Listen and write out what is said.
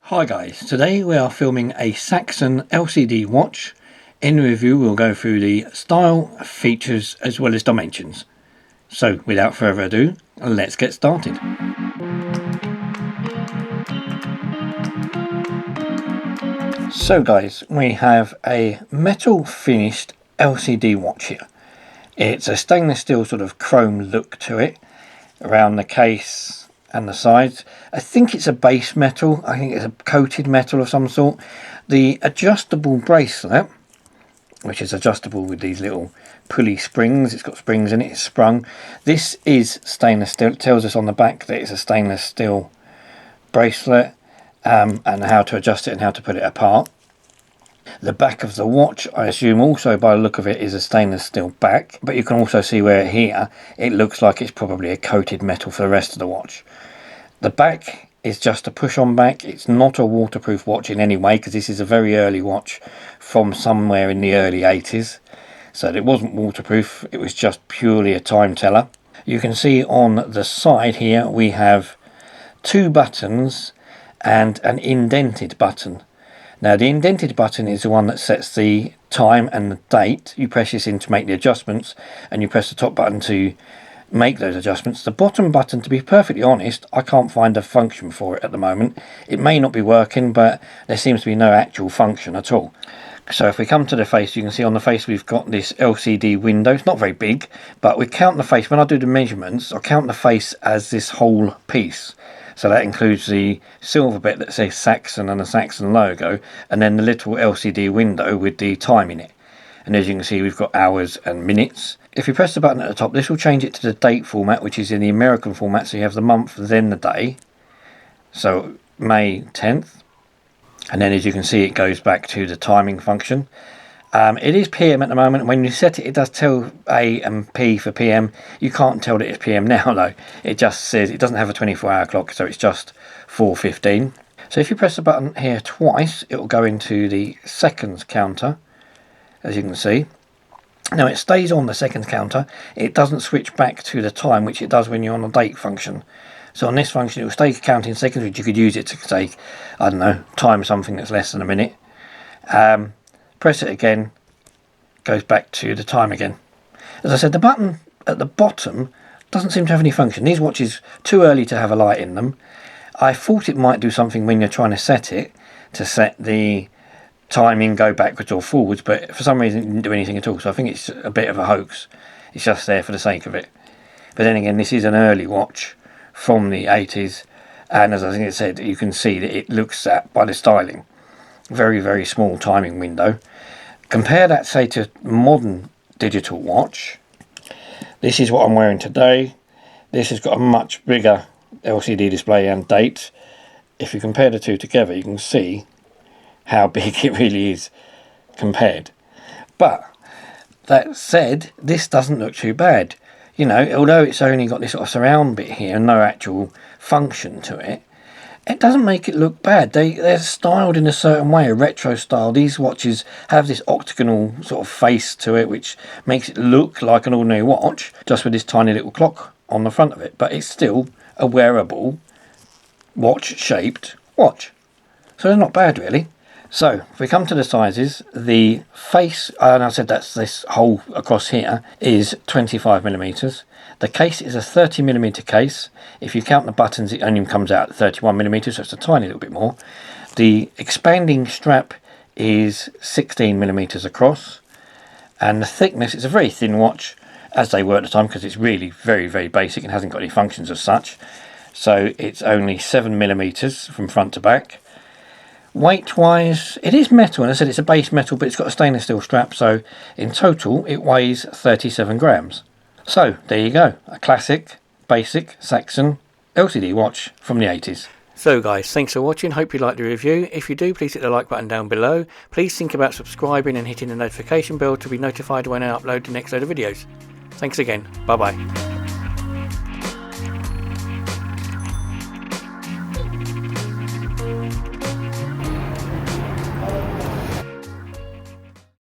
Hi guys, today we are filming a Saxon LCD watch. In the review we'll go through the style, features as well as dimensions. So without further ado, let's get started. So guys, we have a metal finished LCD watch here. It's a stainless steel sort of chrome look to it around the case and the sides. I think it's a base metal. I think it's a coated metal of some sort. The adjustable bracelet, which is adjustable with these little pulley springs, it's got springs in it, it's sprung. This is stainless steel. It tells us on the back that it's a stainless steel bracelet, and how to adjust it and how to put it apart. The back of the watch, I assume also by the look of it, is a stainless steel back, but you can also see where here it looks like it's probably a coated metal for the rest of the watch. The back is just a push-on back. It's not a waterproof watch in any way, because this is a very early watch from somewhere in the early 80s, so it wasn't waterproof, it was just purely a time teller. You can see on the side here we have two buttons and an indented button. Now the indented button is the one that sets the time and the date. You press this in to make the adjustments, and you press the top button to make those adjustments. The bottom button, to be perfectly honest, I can't find a function for it at the moment. It may not be working, but there seems to be no actual function at all. So if we come to the face, you can see on the face we've got this LCD window. It's not very big, but we count the face. When I do the measurements, I count the face as this whole piece. So that includes the silver bit that says Saxon and the Saxon logo, and then the little LCD window with the time in it. And as you can see, we've got hours and minutes. If you press the button at the top, this will change it to the date format, which is in the American format. So you have the month, then the day. So May 10th. And then as you can see, it goes back to the timing function. It is PM at the moment. When you set it, it does tell A and P for PM. You can't tell that it's PM now though. It just says, it doesn't have a 24-hour clock, so it's just 4:15. So if you press the button here twice, it will go into the seconds counter, as you can see. Now it stays on the seconds counter. It doesn't switch back to the time, which it does when you're on the date function. So on this function, it will stay counting seconds, which you could use it to say, I don't know, time something that's less than a minute. Press it again, goes back to the time again. As I said, the button at the bottom doesn't seem to have any function. These watches too early to have a light in them. I thought it might do something when you're trying to set it, to set the timing, go backwards or forwards, but for some reason it didn't do anything at all. So I think it's a bit of a hoax. It's just there for the sake of it. But then again, this is an early watch from the 80s, and as I think it said, you can see that it looks at, by the styling, very, very small timing window. Compare that, say, to modern digital watch. This is what I'm wearing today. This has got a much bigger LCD display and date. If you compare the two together, you can see how big it really is compared. But that said, this doesn't look too bad. You know, although it's only got this sort of surround bit here and no actual function to it, it doesn't make it look bad. They're styled in a certain way, a retro style. These watches have this octagonal sort of face to it, which makes it look like an ordinary watch, just with this tiny little clock on the front of it. But it's still a wearable, watch-shaped watch. So they're not bad, really. So if we come to the sizes, the face, and I said that's this hole across here, is 25mm. The case is a 30mm case. If you count the buttons, it only comes out at 31mm, so it's a tiny little bit more. The expanding strap is 16mm across, and the thickness is a very thin watch, as they were at the time, because it's really very, very basic and hasn't got any functions as such. So it's only 7mm from front to back. Weight wise, it is metal, and I said it's a base metal, but it's got a stainless steel strap, so in total it weighs 37 grams. So there you go, a classic, basic Saxon LCD watch from the 80s. So guys, thanks for watching, hope you liked the review. If you do, please hit the like button down below. Please think about subscribing and hitting the notification bell to be notified when I upload the next load of videos. Thanks again, bye bye.